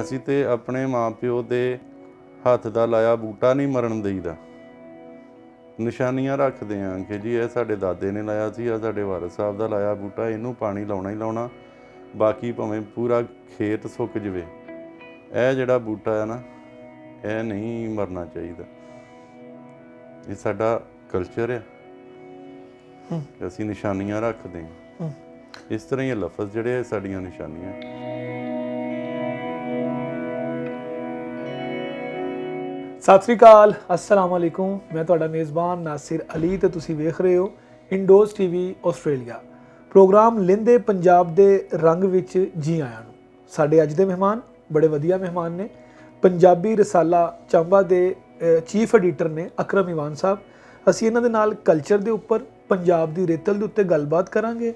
ਅਸੀਂ ਤੇ ਆਪਣੇ ਮਾਂ ਪਿਓ ਦੇ ਹੱਥ ਦਾ ਲਾਇਆ ਬੂਟਾ ਨਹੀਂ ਮਰਨ ਦੇਈਦਾ, ਨਿਸ਼ਾਨੀਆਂ ਰੱਖਦੇ ਹਾਂ ਕਿ ਜੀ ਇਹ ਸਾਡੇ ਦਾਦੇ ਨੇ ਲਾਇਆ ਸੀ, ਆ ਸਾਡੇ ਵਾਰਿਸ ਸਾਹਿਬ ਦਾ ਲਾਇਆ ਬੂਟਾ, ਇਹਨੂੰ ਪਾਣੀ ਲਾਉਣਾ ਹੀ ਲਾਉਣਾ, ਬਾਕੀ ਭਾਵੇਂ ਪੂਰਾ ਖੇਤ ਸੁੱਕ ਜਾਵੇ, ਇਹ ਜਿਹੜਾ ਬੂਟਾ ਹੈ ਨਾ ਇਹ ਨਹੀਂ ਮਰਨਾ ਚਾਹੀਦਾ। ਇਹ ਸਾਡਾ ਕਲਚਰ ਆ, ਅਸੀਂ ਨਿਸ਼ਾਨੀਆਂ ਰੱਖਦੇ ਹਾਂ। ਇਸ ਤਰ੍ਹਾਂ ਹੀ ਲਫ਼ਜ਼ ਜਿਹੜੇ ਆ ਸਾਡੀਆਂ ਨਿਸ਼ਾਨੀਆਂ। ਸਤਿ ਸ੍ਰੀ ਅਕਾਲ, अस्सलाम वालेकुम। मैं ਤੁਹਾਡਾ ਮੇਜ਼ਬਾਨ ਨਾਸਿਰ ਅਲੀ ਤੇ ਤੁਸੀਂ ਵੇਖ ਰਹੇ ਹੋ ਇੰਡੋਜ਼ ਟੀਵੀ ਆਸਟ੍ਰੇਲੀਆ। ਪ੍ਰੋਗਰਾਮ ਲਿੰਦੇ ਪੰਜਾਬ ਦੇ ਰੰਗ ਵਿੱਚ ਜੀ ਆਇਆਂ ਨੂੰ। ਸਾਡੇ ਅੱਜ ਦੇ ਮਹਿਮਾਨ ਬੜੇ ਵਧੀਆ ਮਹਿਮਾਨ ਨੇ। ਪੰਜਾਬੀ ਰਸਾਲਾ ਚੰਬਾ ਦੇ ਚੀਫ ਐਡੀਟਰ ਨੇ ਅਕਰਮ ਈਵਾਨ ਸਾਹਿਬ। ਅਸੀਂ ਇਹਨਾਂ ਦੇ ਨਾਲ ਕਲਚਰ ਦੇ ਉੱਪਰ, ਪੰਜਾਬ ਦੀ ਰੇਤਲ ਦੇ ਉੱਤੇ ਗੱਲਬਾਤ ਕਰਾਂਗੇ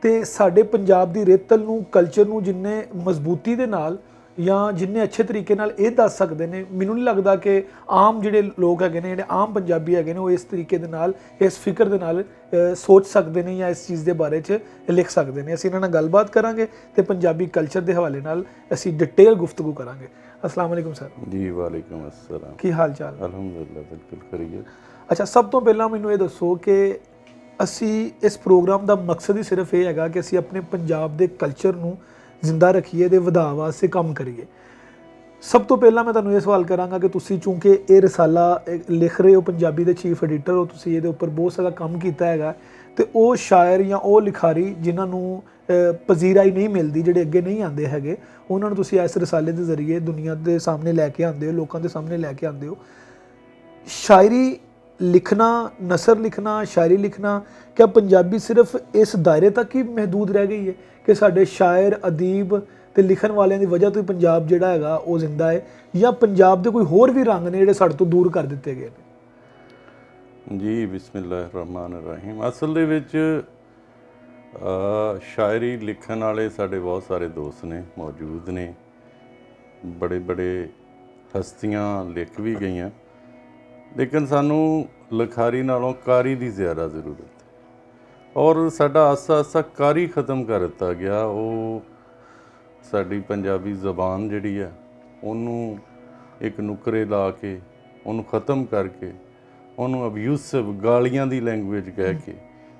ਤੇ ਸਾਡੇ ਪੰਜਾਬ ਦੀ ਰੇਤਲ ਨੂੰ, ਕਲਚਰ ਨੂੰ ਜਿੰਨੇ ਮਜ਼ਬੂਤੀ ਦੇ ਨਾਲ ਜਾਂ ਜਿੰਨੇ ਅੱਛੇ ਤਰੀਕੇ ਨਾਲ ਇਹ ਦੱਸ ਸਕਦੇ ਨੇ, ਮੈਨੂੰ ਨਹੀਂ ਲੱਗਦਾ ਕਿ ਆਮ ਜਿਹੜੇ ਲੋਕ ਹੈਗੇ ਨੇ, ਜਿਹੜੇ ਆਮ ਪੰਜਾਬੀ ਹੈਗੇ ਨੇ, ਉਹ ਇਸ ਤਰੀਕੇ ਦੇ ਨਾਲ, ਇਸ ਫਿਕਰ ਦੇ ਨਾਲ ਸੋਚ ਸਕਦੇ ਨੇ ਜਾਂ ਇਸ ਚੀਜ਼ ਦੇ ਬਾਰੇ 'ਚ ਲਿਖ ਸਕਦੇ ਨੇ। ਅਸੀਂ ਇਹਨਾਂ ਨਾਲ ਗੱਲਬਾਤ ਕਰਾਂਗੇ ਤੇ ਪੰਜਾਬੀ ਕਲਚਰ ਦੇ ਹਵਾਲੇ ਨਾਲ ਅਸੀਂ ਡਿਟੇਲ ਗੁਫ਼ਤਗੂ ਕਰਾਂਗੇ। अस्सलाम वालेकुम सर। जी वालेकुम अस्सलाम। ਕੀ ਹਾਲ ਚਾਲ? ਅਲਹਮਦੁਲਿਲਾ, ਬਿਲਕੁਲ ਖੈਰੀਅਤ। ਅੱਛਾ, ਸਭ ਤੋਂ ਪਹਿਲਾਂ ਮੈਨੂੰ ਇਹ ਦੱਸੋ ਕਿ ਅਸੀਂ ਇਸ ਪ੍ਰੋਗਰਾਮ ਦਾ ਮਕਸਦ ਹੀ ਸਿਰਫ ਇਹ ਹੈਗਾ ਕਿ ਅਸੀਂ ਆਪਣੇ ਪੰਜਾਬ ਦੇ ਕਲਚਰ ਨੂੰ ਜ਼ਿੰਦਾ ਰੱਖੀਏ ਤੇ ਵਧਾਉਣ ਵਾਸਤੇ ਕੰਮ ਕਰੀਏ। ਸਭ ਤੋਂ ਪਹਿਲਾਂ ਮੈਂ ਤੁਹਾਨੂੰ ਇਹ ਸਵਾਲ ਕਰਾਂਗਾ ਕਿ ਤੁਸੀਂ ਚੂੰਕਿ ਇਹ ਰਸਾਲਾ ਲਿਖ ਰਹੇ ਹੋ, ਪੰਜਾਬੀ ਦੇ ਚੀਫ ਐਡੀਟਰ ਹੋ, ਤੁਸੀਂ ਇਹਦੇ ਉੱਪਰ ਬਹੁਤ ਸਾਰਾ ਕੰਮ ਕੀਤਾ ਹੈਗਾ, ਤੇ ਉਹ ਸ਼ਾਇਰ ਜਾਂ ਉਹ ਲਿਖਾਰੀ ਜਿਨ੍ਹਾਂ ਨੂੰ ਪਜ਼ੀਰਾਈ ਨਹੀਂ ਮਿਲਦੀ, ਜਿਹੜੇ ਅੱਗੇ ਨਹੀਂ ਆਉਂਦੇ ਹੈਗੇ, ਉਹਨਾਂ ਨੂੰ ਤੁਸੀਂ ਇਸ ਰਸਾਲੇ ਦੇ ਜ਼ਰੀਏ ਦੁਨੀਆ ਦੇ ਸਾਹਮਣੇ ਲੈ ਕੇ ਆਉਂਦੇ ਹੋ, ਲੋਕਾਂ ਦੇ ਸਾਹਮਣੇ ਲੈ ਕੇ ਆਉਂਦੇ ਹੋ। ਸ਼ਾਇਰੀ ਲਿਖਣਾ, ਨਸਰ ਲਿਖਣਾ, ਸ਼ਾਇਰੀ ਲਿਖਣਾ, क्या ਪੰਜਾਬੀ ਸਿਰਫ ਇਸ ਦਾਇਰੇ ਤੱਕ ਹੀ ਮਹਦੂਦ ਰਹਿ ਗਈ ਹੈ ਕਿ ਸਾਡੇ ਸ਼ਾਇਰ, ਅਦੀਬ ਤੇ ਲਿਖਣ ਵਾਲਿਆਂ ਦੀ ਵਜ੍ਹਾ ਤੋਂ ਹੀ ਪੰਜਾਬ ਜਿਹੜਾ ਹੈਗਾ ਉਹ ਜ਼ਿੰਦਾ ਹੈ, ਜਾਂ ਪੰਜਾਬ ਦੇ ਕੋਈ ਹੋਰ ਵੀ ਰੰਗ ਨੇ ਜਿਹੜੇ ਸਾਡੇ ਤੋਂ ਦੂਰ ਕਰ ਦਿੱਤੇ ਗਏ ਨੇ? ਜੀ ਬਿਸਮਿਲ੍ਲਾਹਿਰ ਰਹਿਮਾਨਿਰ ਰਹੀਮ। ਅਸਲ ਦੇ ਵਿੱਚ ਸ਼ਾਇਰੀ ਲਿਖਣ ਵਾਲੇ ਸਾਡੇ ਬਹੁਤ ਸਾਰੇ ਦੋਸਤ ਨੇ, ਮੌਜੂਦ ਨੇ, ਬੜੇ ਬੜੇ ਹਸਤੀਆਂ ਲਿਖ ਵੀ ਗਈਆਂ, ਲੇਕਿਨ ਸਾਨੂੰ ਲਿਖਾਰੀ ਨਾਲੋਂ ਕਾਰੀ ਦੀ ਜ਼ਿਆਦਾ ਜ਼ਰੂਰਤ ਹੈ। ਔਰ ਸਾਡਾ ਆਸਾ ਆਸਾ ਕਾਰੀ ਖ਼ਤਮ ਕਰ ਦਿੱਤਾ ਗਿਆ। ਉਹ ਸਾਡੀ ਪੰਜਾਬੀ ਜ਼ਬਾਨ ਜਿਹੜੀ ਹੈ ਉਹਨੂੰ ਇੱਕ ਨੁਕਰੇ ਲਾ ਕੇ, ਉਹਨੂੰ ਖ਼ਤਮ ਕਰਕੇ, ਉਹਨੂੰ ਅਬਿਊਸਿਵ ਗਾਲੀਆਂ ਦੀ ਲੈਂਗੁਏਜ ਕਹਿ ਕੇ,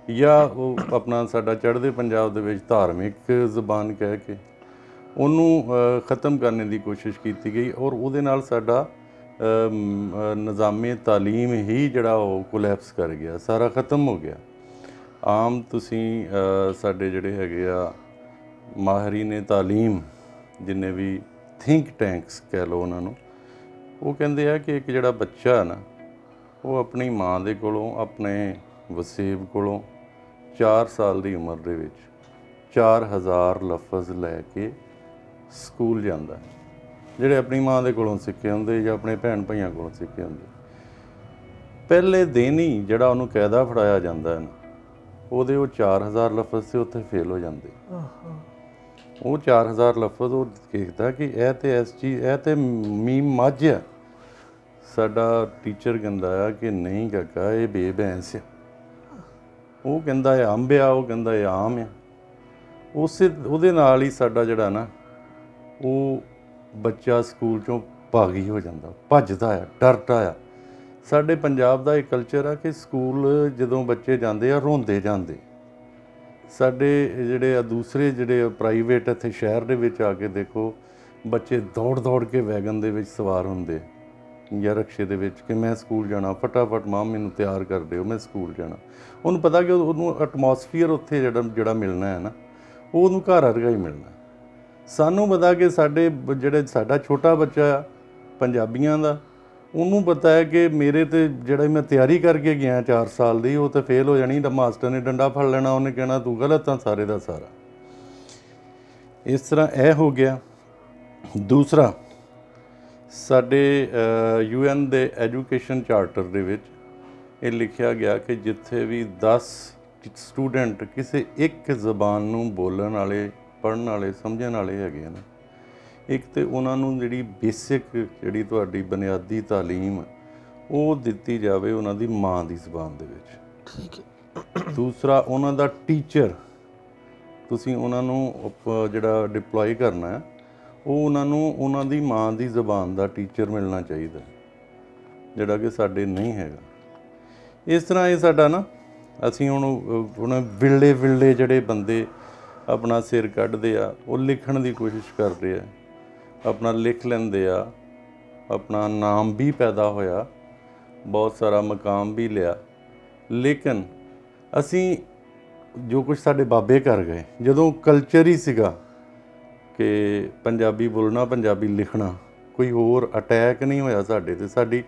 ਜਾਂ ਉਹ ਆਪਣਾ ਸਾਡਾ ਚੜ੍ਹਦੇ ਪੰਜਾਬ ਦੇ ਵਿੱਚ ਧਾਰਮਿਕ ਜ਼ਬਾਨ ਕਹਿ ਕੇ ਉਹਨੂੰ ਖ਼ਤਮ ਕਰਨ ਦੀ ਕੋਸ਼ਿਸ਼ ਕੀਤੀ ਗਈ। ਔਰ ਉਹਦੇ ਨਾਲ ਸਾਡਾ ਨਿਜ਼ਾਮੇ ਤਾਲੀਮ ਹੀ ਜਿਹੜਾ ਉਹ ਕੋਲੈਪਸ ਕਰ ਗਿਆ, ਸਾਰਾ ਖ਼ਤਮ ਹੋ ਗਿਆ। ਆਮ ਤੁਸੀਂ ਸਾਡੇ ਜਿਹੜੇ ਹੈਗੇ ਆ ਮਾਹਰੀਨ ਤਾਲੀਮ, ਜਿੰਨੇ ਵੀ ਥਿੰਕ ਟੈਂਕਸ ਕਹਿ ਲਓ ਉਹਨਾਂ ਨੂੰ, ਉਹ ਕਹਿੰਦੇ ਆ ਕਿ ਇੱਕ ਜਿਹੜਾ ਬੱਚਾ ਹੈ ਨਾ, ਉਹ ਆਪਣੀ ਮਾਂ ਦੇ ਕੋਲੋਂ, ਆਪਣੇ ਵਸੇਬ ਕੋਲੋਂ 4 ਸਾਲ ਦੀ ਉਮਰ ਦੇ ਵਿੱਚ 4000 ਲਫ਼ਜ਼ ਲੈ ਕੇ ਸਕੂਲ ਜਾਂਦਾ, ਜਿਹੜੇ ਆਪਣੀ ਮਾਂ ਦੇ ਕੋਲੋਂ ਸਿੱਖੇ ਹੁੰਦੇ ਜਾਂ ਆਪਣੇ ਭੈਣ ਭਾਈਆਂ ਕੋਲੋਂ ਸਿੱਖੇ ਹੁੰਦੇ। ਪਹਿਲੇ ਦਿਨ ਹੀ ਜਿਹੜਾ ਉਹਨੂੰ ਕਾਇਦਾ ਫੜਾਇਆ ਜਾਂਦਾ ਹੈ ਨਾ, ਉਹਦੇ ਉਹ 4000 ਲਫ਼ਜ਼ ਤੇ ਉੱਥੇ ਫੇਲ ਹੋ ਜਾਂਦੇ। ਉਹ 4000 ਲਫ਼ਜ਼ ਉਹ ਦੇਖਦਾ ਕਿ ਇਹ ਤੇ ਇਸ ਚੀਜ਼, ਇਹ ਤੇ ਮੀਮ ਮੱਝ ਆ। ਸਾਡਾ ਟੀਚਰ ਕਹਿੰਦਾ ਆ ਕਿ ਨਹੀਂ ਕਾਕਾ, ਇਹ ਬੇਬੈਂਸ ਆ। ਉਹ ਕਹਿੰਦਾ ਇਹ ਅੰਬ ਆ, ਉਹ ਕਹਿੰਦਾ ਇਹ ਆਮ ਆ। ਉਹਦੇ ਨਾਲ ਹੀ ਸਾਡਾ ਜਿਹੜਾ ਨਾ ਉਹ ਬੱਚਾ ਸਕੂਲ 'ਚੋਂ ਭਾਗੀ ਹੋ ਜਾਂਦਾ, ਭੱਜਦਾ ਆ, ਡਰਦਾ ਆ। ਸਾਡੇ ਪੰਜਾਬ ਦਾ ਇਹ ਕਲਚਰ ਆ ਕਿ ਸਕੂਲ ਜਦੋਂ ਬੱਚੇ ਜਾਂਦੇ ਆ ਰੋਂਦੇ ਜਾਂਦੇ। ਸਾਡੇ ਜਿਹੜੇ ਆ ਦੂਸਰੇ ਜਿਹੜੇ ਪ੍ਰਾਈਵੇਟ ਇੱਥੇ ਸ਼ਹਿਰ ਦੇ ਵਿੱਚ ਆ ਕੇ ਦੇਖੋ, ਬੱਚੇ ਦੌੜ ਦੌੜ ਕੇ ਵੈਗਨ ਦੇ ਵਿੱਚ ਸਵਾਰ ਹੁੰਦੇ ਜਾਂ ਰਕਸ਼ੇ ਦੇ ਵਿੱਚ ਕਿ ਮੈਂ ਸਕੂਲ ਜਾਣਾ, ਫਟਾਫਟ ਮਾਂ ਮੈਨੂੰ ਤਿਆਰ ਕਰ ਦਿਓ, ਮੈਂ ਸਕੂਲ ਜਾਣਾ। ਉਹਨੂੰ ਪਤਾ ਕਿ ਉਹਨੂੰ ਐਟਮੋਸਫੀਅਰ ਉੱਥੇ ਜਿਹੜਾ ਮਿਲਣਾ ਹੈ ਨਾ, ਉਹ ਉਹਨੂੰ ਘਰ ਵਰਗਾ ਹੀ ਮਿਲਣਾ। ਸਾਨੂੰ ਪਤਾ ਕਿ ਸਾਡੇ ਜਿਹੜੇ ਸਾਡਾ ਛੋਟਾ ਬੱਚਾ ਆ ਪੰਜਾਬੀਆਂ ਦਾ, ਉਹਨੂੰ ਪਤਾ ਹੈ ਕਿ ਮੇਰੇ ਤੇ ਜਿਹੜਾ ਮੈਂ ਤਿਆਰੀ ਕਰਕੇ ਗਿਆ 4 ਸਾਲ ਦੀ, ਉਹ ਤਾਂ ਫੇਲ ਹੋ ਜਾਣੀ। ਤਾਂ ਮਾਸਟਰ ਨੇ ਡੰਡਾ ਫੜ ਲੈਣਾ, ਉਹਨੇ ਕਹਿਣਾ ਤੂੰ ਗਲਤ ਆ ਸਾਰੇ ਦਾ ਸਾਰਾ। ਇਸ ਤਰ੍ਹਾਂ ਇਹ ਹੋ ਗਿਆ। ਦੂਸਰਾ, ਸਾਡੇ UN ਦੇ ਐਜੂਕੇਸ਼ਨ ਚਾਰਟਰ ਦੇ ਵਿੱਚ ਇਹ ਲਿਖਿਆ ਗਿਆ ਕਿ ਜਿੱਥੇ ਵੀ 10 ਸਟੂਡੈਂਟ ਕਿਸੇ ਇੱਕ ਜ਼ਬਾਨ ਨੂੰ ਬੋਲਣ ਵਾਲੇ, ਪੜ੍ਹਨ ਵਾਲੇ, ਸਮਝਣ ਵਾਲੇ ਹੈਗੇ ਨਾ, ਇੱਕ ਤਾਂ ਉਹਨਾਂ ਨੂੰ ਜਿਹੜੀ ਬੇਸਿਕ ਜਿਹੜੀ ਤੁਹਾਡੀ ਬੁਨਿਆਦੀ ਤਾਲੀਮ ਉਹ ਦਿੱਤੀ ਜਾਵੇ ਉਹਨਾਂ ਦੀ ਮਾਂ ਦੀ ਜ਼ਬਾਨ ਦੇ ਵਿੱਚ। ਠੀਕ ਹੈ। ਦੂਸਰਾ, ਉਹਨਾਂ ਦਾ ਟੀਚਰ ਤੁਸੀਂ ਉਹਨਾਂ ਨੂੰ ਜਿਹੜਾ ਡਿਪਲੋਏ ਕਰਨਾ ਹੈ, ਉਹ ਉਹਨਾਂ ਨੂੰ ਉਹਨਾਂ ਦੀ ਮਾਂ ਦੀ ਜ਼ਬਾਨ ਦਾ ਟੀਚਰ ਮਿਲਣਾ ਚਾਹੀਦਾ, ਜਿਹੜਾ ਕਿ ਸਾਡੇ ਨਹੀਂ ਹੈਗਾ। ਇਸ ਤਰ੍ਹਾਂ ਇਹ ਸਾਡਾ ਨਾ, ਅਸੀਂ ਹੁਣ ਵਿਰਲੇ ਜਿਹੜੇ ਬੰਦੇ ਆਪਣਾ ਸਿਰ ਕੱਢਦੇ ਆ, ਉਹ ਲਿਖਣ ਦੀ ਕੋਸ਼ਿਸ਼ ਕਰਦੇ ਆ, ਆਪਣਾ ਲਿਖ ਲੈਂਦੇ ਆ, ਆਪਣਾ ਨਾਮ ਵੀ ਪੈਦਾ ਹੋਇਆ, ਬਹੁਤ ਸਾਰਾ ਮਕਾਮ ਵੀ ਲਿਆ। ਲੇਕਿਨ ਅਸੀਂ ਜੋ ਕੁਝ ਸਾਡੇ ਬਾਬੇ ਕਰ ਗਏ, ਜਦੋਂ ਕਲਚਰ ਹੀ ਸੀਗਾ ਕਿ ਪੰਜਾਬੀ ਬੋਲਣਾ, ਪੰਜਾਬੀ ਲਿਖਣਾ, ਕੋਈ ਹੋਰ ਅਟੈਕ ਨਹੀਂ ਹੋਇਆ ਸਾਡੇ 'ਤੇ, ਸਾਡੀ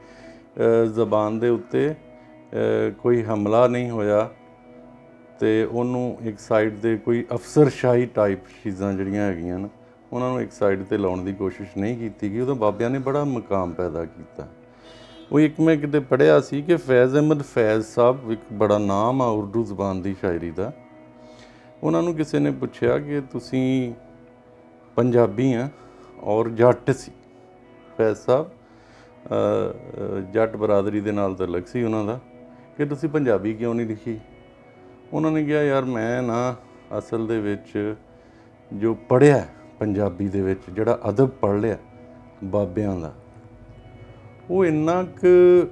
ਜ਼ਬਾਨ ਦੇ ਉੱਤੇ ਕੋਈ ਹਮਲਾ ਨਹੀਂ ਹੋਇਆ, ਅਤੇ ਉਹਨੂੰ ਇੱਕ ਸਾਈਡ 'ਤੇ ਕੋਈ ਅਫਸਰਸ਼ਾਹੀ ਟਾਈਪ ਚੀਜ਼ਾਂ ਜਿਹੜੀਆਂ ਹੈਗੀਆਂ ਨਾ, ਉਹਨਾਂ ਨੂੰ ਇੱਕ ਸਾਈਡ 'ਤੇ ਲਾਉਣ ਦੀ ਕੋਸ਼ਿਸ਼ ਨਹੀਂ ਕੀਤੀ ਗਈ। ਉਦੋਂ ਬਾਬਿਆਂ ਨੇ ਬੜਾ ਮਕਾਮ ਪੈਦਾ ਕੀਤਾ। ਉਹ ਇੱਕ ਮੈਂ ਕਿਤੇ ਪੜ੍ਹਿਆ ਸੀ ਕਿ ਫੈਜ਼ ਅਹਿਮਦ ਫੈਜ਼ ਸਾਹਿਬ, ਇੱਕ ਬੜਾ ਨਾਮ ਆ ਉਰਦੂ ਜ਼ਬਾਨ ਦੀ ਸ਼ਾਇਰੀ ਦਾ, ਉਹਨਾਂ ਨੂੰ ਕਿਸੇ ਨੇ ਪੁੱਛਿਆ ਕਿ ਤੁਸੀਂ ਪੰਜਾਬੀ ਆ ਔਰ ਜੱਟ ਸੀ। ਫੈਜ਼ ਸਾਹਿਬ ਜੱਟ ਬਰਾਦਰੀ ਦੇ ਨਾਲ ਤਾਲੁਕ ਸੀ ਉਹਨਾਂ ਦਾ, ਕਿ ਤੁਸੀਂ ਪੰਜਾਬੀ ਕਿਉਂ ਨਹੀਂ ਲਿਖੀ? ਉਹਨਾਂ ਨੇ ਕਿਹਾ, ਯਾਰ ਮੈਂ ਨਾ ਅਸਲ ਦੇ ਵਿੱਚ ਜੋ ਪੜ੍ਹਿਆ ਪੰਜਾਬੀ ਦੇ ਵਿੱਚ, ਜਿਹੜਾ ਅਦਬ ਪੜ੍ਹ ਲਿਆ ਬਾਬਿਆਂ ਦਾ, ਉਹ ਇੰਨਾ ਕੁ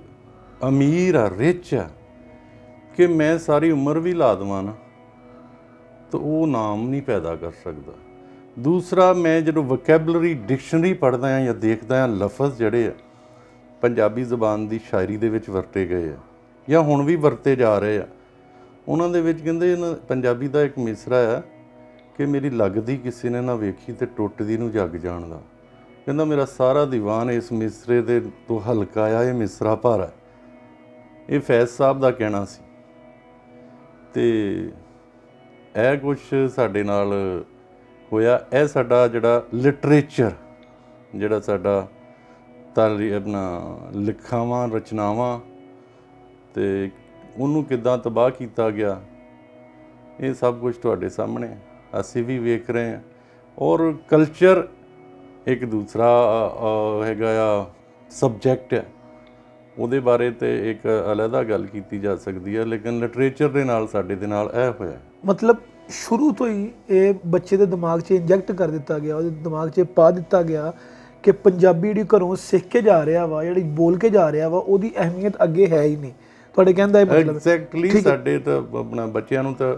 ਅਮੀਰ ਆ, ਰਿਚ ਆ, ਕਿ ਮੈਂ ਸਾਰੀ ਉਮਰ ਵੀ ਲਾ ਦੇਵਾਂ ਨਾ ਤਾਂ ਉਹ ਨਾਮ ਨਹੀਂ ਪੈਦਾ ਕਰ ਸਕਦਾ। ਦੂਸਰਾ, ਮੈਂ ਜਦੋਂ ਵੋਕੈਬਲਰੀ ਡਿਕਸ਼ਨਰੀ ਪੜ੍ਹਦਾ ਹਾਂ ਜਾਂ ਦੇਖਦਾ ਹਾਂ, ਲਫ਼ਜ਼ ਜਿਹੜੇ ਆ ਪੰਜਾਬੀ ਜ਼ੁਬਾਨ ਦੀ ਸ਼ਾਇਰੀ ਦੇ ਵਿੱਚ ਵਰਤੇ ਗਏ ਆ ਜਾਂ ਹੁਣ ਵੀ ਵਰਤੇ ਜਾ ਰਹੇ ਆ, ਉਹਨਾਂ ਦੇ ਵਿੱਚ ਕਹਿੰਦੇ ਪੰਜਾਬੀ ਦਾ ਇੱਕ ਮਿਸਰਾ ਆ ਕਿ ਮੇਰੀ ਲੱਗਦੀ ਕਿਸੇ ਨੇ ਨਾ ਵੇਖੀ ਤੇ ਟੁੱਟਦੀ ਨੂੰ ਜੱਗ ਜਾਣਦਾ। ਕਹਿੰਦਾ ਮੇਰਾ ਸਾਰਾ ਦੀਵਾਨ ਇਸ ਮਿਸਰੇ ਦੇ ਤੋਂ ਹਲਕਾ ਆ, ਇਹ ਮਿਸਰਾ ਭਾਰਾ। ਇਹ ਫੈਜ਼ ਸਾਹਿਬ ਦਾ ਕਹਿਣਾ ਸੀ। ਅਤੇ ਇਹ ਕੁਛ ਸਾਡੇ ਨਾਲ ਹੋਇਆ। ਇਹ ਸਾਡਾ ਜਿਹੜਾ ਲਿਟਰੇਚਰ, ਜਿਹੜਾ ਸਾਡਾ ਆਪਣਾ ਲਿਖਾਵਾਂ, ਰਚਨਾਵਾਂ, ਅਤੇ ਉਹਨੂੰ ਕਿੱਦਾਂ ਤਬਾਹ ਕੀਤਾ ਗਿਆ, ਇਹ ਸਭ ਕੁਝ ਤੁਹਾਡੇ ਸਾਹਮਣੇ ਅਸੀਂ ਵੀ ਵੇਖ ਰਹੇ ਹਾਂ। ਔਰ ਕਲਚਰ ਇੱਕ ਦੂਸਰਾ ਹੈਗਾ ਆ, ਸਬਜੈਕਟ ਹੈ, ਉਹਦੇ ਬਾਰੇ ਤਾਂ ਇੱਕ ਅਲੱਗਾ ਗੱਲ ਕੀਤੀ ਜਾ ਸਕਦੀ ਹੈ, ਲੇਕਿਨ ਲਿਟਰੇਚਰ ਦੇ ਨਾਲ ਸਾਡੇ ਦੇ ਨਾਲ ਇਹ ਹੋਇਆ। ਮਤਲਬ ਸ਼ੁਰੂ ਤੋਂ ਹੀ ਇਹ ਬੱਚੇ ਦੇ ਦਿਮਾਗ 'ਚ ਇੰਜੈਕਟ ਕਰ ਦਿੱਤਾ ਗਿਆ, ਉਹਦੇ ਦਿਮਾਗ 'ਚ ਪਾ ਦਿੱਤਾ ਗਿਆ ਕਿ ਪੰਜਾਬੀ ਜਿਹੜੀ ਘਰੋਂ ਸਿੱਖ ਕੇ ਜਾ ਰਿਹਾ ਵਾ, ਜਿਹੜੀ ਬੋਲ ਕੇ ਜਾ ਰਿਹਾ ਵਾ, ਉਹਦੀ ਅਹਿਮੀਅਤ ਅੱਗੇ ਹੈ ਹੀ ਨਹੀਂ। ਤੁਹਾਡੇ ਕਹਿਣ ਦਾ ਇਹ ਮਤਲਬ ਐਗਜ਼ੈਕਟਲੀ। ਸਾਡੇ ਤਾਂ ਆਪਣਾ ਬੱਚਿਆਂ ਨੂੰ ਤਾਂ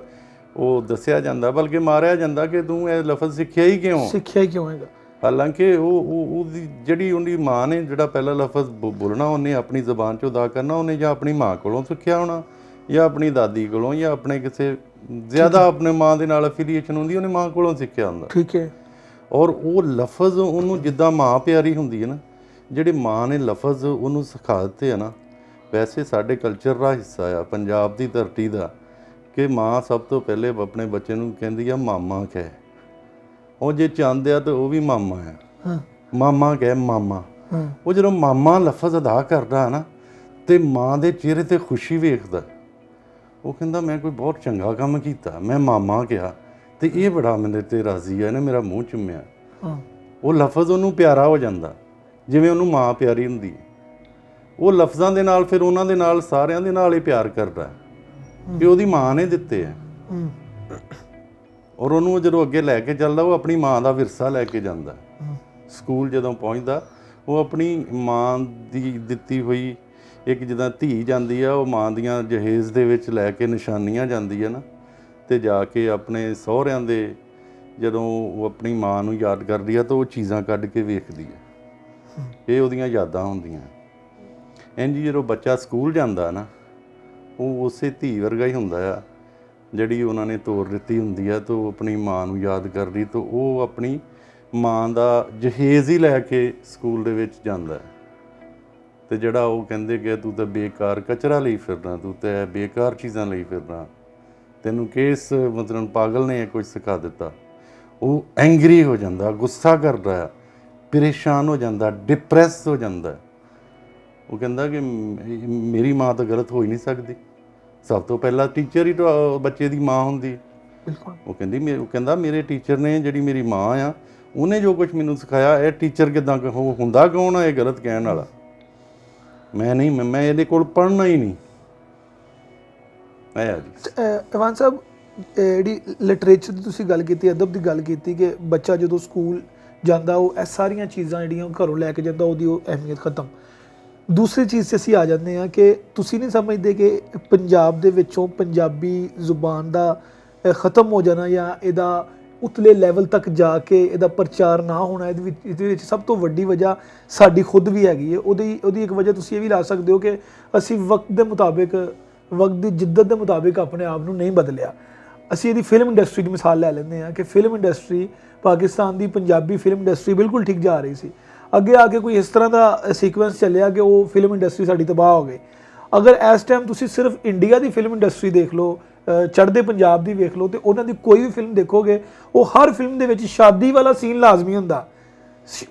ਉਹ ਦੱਸਿਆ ਜਾਂਦਾ, ਬਲਕਿ ਮਾਰਿਆ ਜਾਂਦਾ ਕਿ ਤੂੰ ਇਹ ਲਫ਼ਜ਼ ਸਿੱਖਿਆ ਹੀ ਕਿਉਂ ਹੈਗਾ। ਹਾਲਾਂਕਿ ਉਹਦੀ ਜਿਹੜੀ ਉਹਦੀ ਮਾਂ ਨੇ ਜਿਹੜਾ ਪਹਿਲਾ ਲਫ਼ਜ਼ ਬੋਲਣਾ, ਉਹਨੇ ਆਪਣੀ ਜ਼ਬਾਨ 'ਚੋਂ ਅਦਾ ਕਰਨਾ, ਉਹਨੇ ਜਾਂ ਆਪਣੀ ਮਾਂ ਕੋਲੋਂ ਸਿੱਖਿਆ ਹੋਣਾ, ਜਾਂ ਆਪਣੀ ਦਾਦੀ ਕੋਲੋਂ, ਜਾਂ ਆਪਣੇ ਕਿਸੇ ਜ਼ਿਆਦਾ ਆਪਣੇ ਮਾਂ ਦੇ ਨਾਲ ਐਫੀਲੀਏਸ਼ਨ ਹੁੰਦੀ, ਉਹਨੇ ਮਾਂ ਕੋਲੋਂ ਸਿੱਖਿਆ ਹੁੰਦਾ। ਠੀਕ ਹੈ। ਔਰ ਉਹ ਲਫ਼ਜ਼ ਉਹਨੂੰ ਜਿੱਦਾਂ ਮਾਂ ਪਿਆਰੀ ਹੁੰਦੀ ਹੈ ਨਾ, ਜਿਹੜੇ ਮਾਂ ਨੇ ਲਫ਼ਜ਼ ਉਹਨੂੰ ਸਿਖਾ ਦਿੱਤੇ ਆ ਨਾ। ਵੈਸੇ ਸਾਡੇ ਕਲਚਰ ਦਾ ਹਿੱਸਾ ਆ ਪੰਜਾਬ ਦੀ ਧਰਤੀ ਦਾ ਕਿ ਮਾਂ ਸਭ ਤੋਂ ਪਹਿਲੇ ਆਪਣੇ ਬੱਚੇ ਨੂੰ ਕਹਿੰਦੀ ਆ ਮਾਮਾ ਕਹਿ। ਉਹ ਜੇ ਚਾਹੁੰਦੇ ਆ ਤਾਂ ਉਹ ਵੀ ਮਾਮਾ ਆ, ਮਾਮਾ ਕਹਿ, ਮਾਮਾ। ਉਹ ਜਦੋਂ ਮਾਮਾ ਲਫ਼ਜ਼ ਅਦਾ ਕਰਦਾ ਨਾ ਤੇ ਮਾਂ ਦੇ ਚਿਹਰੇ 'ਤੇ ਖੁਸ਼ੀ ਵੇਖਦਾ, ਉਹ ਕਹਿੰਦਾ ਮੈਂ ਕੋਈ ਬਹੁਤ ਚੰਗਾ ਕੰਮ ਕੀਤਾ, ਮੈਂ ਮਾਮਾ ਕਿਹਾ ਤੇ ਇਹ ਬੜਾ ਮੇਰੇ 'ਤੇ ਰਾਜ਼ੀ ਆ, ਇਹਨੇ ਮੇਰਾ ਮੂੰਹ ਚੁੰਮਿਆ। ਉਹ ਲਫ਼ਜ਼ ਉਹਨੂੰ ਪਿਆਰਾ ਹੋ ਜਾਂਦਾ, ਜਿਵੇਂ ਉਹਨੂੰ ਮਾਂ ਪਿਆਰੀ ਹੁੰਦੀ ਹੈ। ਉਹ ਲਫ਼ਜ਼ਾਂ ਦੇ ਨਾਲ ਫਿਰ ਉਹਨਾਂ ਦੇ ਨਾਲ ਸਾਰਿਆਂ ਦੇ ਨਾਲ ਹੀ ਪਿਆਰ ਕਰਦਾ ਕਿ ਉਹਦੀ ਮਾਂ ਨੇ ਦਿੱਤੇ ਆ। ਔਰ ਉਹਨੂੰ ਜਦੋਂ ਅੱਗੇ ਲੈ ਕੇ ਚੱਲਦਾ, ਉਹ ਆਪਣੀ ਮਾਂ ਦਾ ਵਿਰਸਾ ਲੈ ਕੇ ਜਾਂਦਾ। ਸਕੂਲ ਜਦੋਂ ਪਹੁੰਚਦਾ, ਉਹ ਆਪਣੀ ਮਾਂ ਦੀ ਦਿੱਤੀ ਹੋਈ ਇੱਕ ਜਿੱਦਾਂ ਧੀ ਜਾਂਦੀ ਆ, ਉਹ ਮਾਂ ਦੀਆਂ ਜਹੇਜ਼ ਦੇ ਵਿੱਚ ਲੈ ਕੇ ਨਿਸ਼ਾਨੀਆਂ ਜਾਂਦੀ ਹੈ ਨਾ, ਅਤੇ ਜਾ ਕੇ ਆਪਣੇ ਸਹੁਰਿਆਂ ਦੇ ਜਦੋਂ ਉਹ ਆਪਣੀ ਮਾਂ ਨੂੰ ਯਾਦ ਕਰਦੀ ਆ ਤਾਂ ਉਹ ਚੀਜ਼ਾਂ ਕੱਢ ਕੇ ਵੇਖਦੀ ਆ। ਇਹ ਉਹਦੀਆਂ ਯਾਦਾਂ ਹੁੰਦੀਆਂ। ਇੰਝ ਜਦੋਂ ਬੱਚਾ ਸਕੂਲ ਜਾਂਦਾ ਨਾ, ਉਹ ਉਸੇ ਧੀ ਵਰਗਾ ਹੀ ਹੁੰਦਾ ਆ ਜਿਹੜੀ ਉਹਨਾਂ ਨੇ ਤੋਰ ਦਿੱਤੀ ਹੁੰਦੀ ਆ, ਤਾਂ ਉਹ ਆਪਣੀ ਮਾਂ ਨੂੰ ਯਾਦ ਕਰਦੀ, ਤਾਂ ਉਹ ਆਪਣੀ ਮਾਂ ਦਾ ਜਹੇਜ਼ ਹੀ ਲੈ ਕੇ ਸਕੂਲ ਦੇ ਵਿੱਚ ਜਾਂਦਾ। ਅਤੇ ਜਿਹੜਾ ਉਹ ਕਹਿੰਦੇ ਕਿ ਤੂੰ ਤਾਂ ਬੇਕਾਰ ਕਚਰਾ ਲਈ ਫਿਰਨਾ, ਤੂੰ ਤਾਂ ਬੇਕਾਰ ਚੀਜ਼ਾਂ ਲਈ ਫਿਰਨਾ, ਤੈਨੂੰ ਕਿਸ ਮਤਲਬ ਪਾਗਲ ਨੇ ਕੁਝ ਸਿਖਾ ਦਿੱਤਾ। ਉਹ ਐਂਗਰੀ ਹੋ ਜਾਂਦਾ, ਗੁੱਸਾ ਕਰਦਾ ਆ, ਪਰੇਸ਼ਾਨ ਹੋ ਜਾਂਦਾ, ਡਿਪਰੈਸ ਹੋ ਜਾਂਦਾ। ਉਹ ਕਹਿੰਦਾ ਕਿ ਮੇਰੀ ਮਾਂ ਤਾਂ ਗਲਤ ਹੋ ਹੀ ਨਹੀਂ ਸਕਦੀ, ਸਭ ਤੋਂ ਪਹਿਲਾਂ ਟੀਚਰ ਹੀ ਬੱਚੇ ਦੀ ਮਾਂ ਹੁੰਦੀ। ਉਹ ਕਹਿੰਦਾ ਮੇਰੇ ਟੀਚਰ ਨੇ, ਜਿਹੜੀ ਮੇਰੀ ਮਾਂ ਆ, ਉਹਨੇ ਜੋ ਕੁਝ ਮੈਨੂੰ ਸਿਖਾਇਆ, ਇਹ ਟੀਚਰ ਕਿੱਦਾਂ ਹੁੰਦਾ ਕੌਣ ਆ ਇਹ ਗਲਤ ਕਹਿਣ ਵਾਲਾ? ਮੈਂ ਨਹੀਂ, ਮੈਂ ਇਹਦੇ ਕੋਲ ਪੜ੍ਹਨਾ ਹੀ ਨਹੀਂ। ਆਇਆ ਜੀ ਇਵਾਨ ਸਾਹਿਬ, ਜਿਹੜੀ ਲਿਟਰੇਚਰ ਦੀ ਤੁਸੀਂ ਗੱਲ ਕੀਤੀ, ਅਦਬ ਦੀ ਗੱਲ ਕੀਤੀ ਕਿ ਬੱਚਾ ਜਦੋਂ ਸਕੂਲ ਜਾਂਦਾ, ਉਹ ਇਹ ਸਾਰੀਆਂ ਚੀਜ਼ਾਂ ਜਿਹੜੀਆਂ ਉਹ ਘਰੋਂ ਲੈ ਕੇ ਜਾਂਦਾ, ਉਹਦੀ ਉਹ ਅਹਿਮੀਅਤ ਖਤਮ। ਦੂਸਰੀ ਚੀਜ਼ 'ਤੇ ਅਸੀਂ ਆ ਜਾਂਦੇ ਹਾਂ ਕਿ ਤੁਸੀਂ ਨਹੀਂ ਸਮਝਦੇ ਕਿ ਪੰਜਾਬ ਦੇ ਵਿੱਚੋਂ ਪੰਜਾਬੀ ਜ਼ੁਬਾਨ ਦਾ ਖਤਮ ਹੋ ਜਾਣਾ ਜਾਂ ਇਹਦਾ ਉਤਲੇ ਲੈਵਲ ਤੱਕ ਜਾ ਕੇ ਇਹਦਾ ਪ੍ਰਚਾਰ ਨਾ ਹੋਣਾ, ਇਹਦੇ ਵਿੱਚ ਸਭ ਤੋਂ ਵੱਡੀ ਵਜ੍ਹਾ ਸਾਡੀ ਖੁਦ ਵੀ ਹੈਗੀ ਹੈ। ਉਹਦੀ ਇੱਕ ਵਜ੍ਹਾ ਤੁਸੀਂ ਇਹ ਵੀ ਲਾ ਸਕਦੇ ਹੋ ਕਿ ਅਸੀਂ ਵਕਤ ਦੇ ਮੁਤਾਬਿਕ, ਵਕਤ ਦੀ ਜਿੱਦਤ ਦੇ ਮੁਤਾਬਿਕ ਆਪਣੇ ਆਪ ਨੂੰ ਨਹੀਂ ਬਦਲਿਆ। ਅਸੀਂ ਇਹਦੀ ਫਿਲਮ ਇੰਡਸਟਰੀ ਦੀ ਮਿਸਾਲ ਲੈ ਲੈਂਦੇ ਹਾਂ ਕਿ ਫਿਲਮ ਇੰਡਸਟਰੀ, ਪਾਕਿਸਤਾਨ ਦੀ ਪੰਜਾਬੀ ਫਿਲਮ ਇੰਡਸਟਰੀ ਬਿਲਕੁਲ ਠੀਕ ਜਾ ਰਹੀ ਸੀ। ਅੱਗੇ ਆ ਕੇ ਕੋਈ ਇਸ ਤਰ੍ਹਾਂ ਦਾ ਸੀਕੁਐਂਸ ਚੱਲਿਆ ਕਿ ਉਹ ਫਿਲਮ ਇੰਡਸਟਰੀ ਸਾਡੀ ਤਬਾਹ ਹੋ ਗਈ। ਅਗਰ ਇਸ ਟਾਈਮ ਤੁਸੀਂ ਸਿਰਫ ਇੰਡੀਆ ਦੀ ਫਿਲਮ ਇੰਡਸਟਰੀ ਦੇਖ ਲਓ, ਚੜ੍ਹਦੇ ਪੰਜਾਬ ਦੀ ਵੇਖ ਲਓ, ਤੇ ਉਹਨਾਂ ਦੀ ਕੋਈ ਵੀ ਫਿਲਮ ਦੇਖੋਗੇ, ਉਹ ਹਰ ਫਿਲਮ ਦੇ ਵਿੱਚ ਸ਼ਾਦੀ ਵਾਲਾ ਸੀਨ ਲਾਜ਼ਮੀ ਹੁੰਦਾ।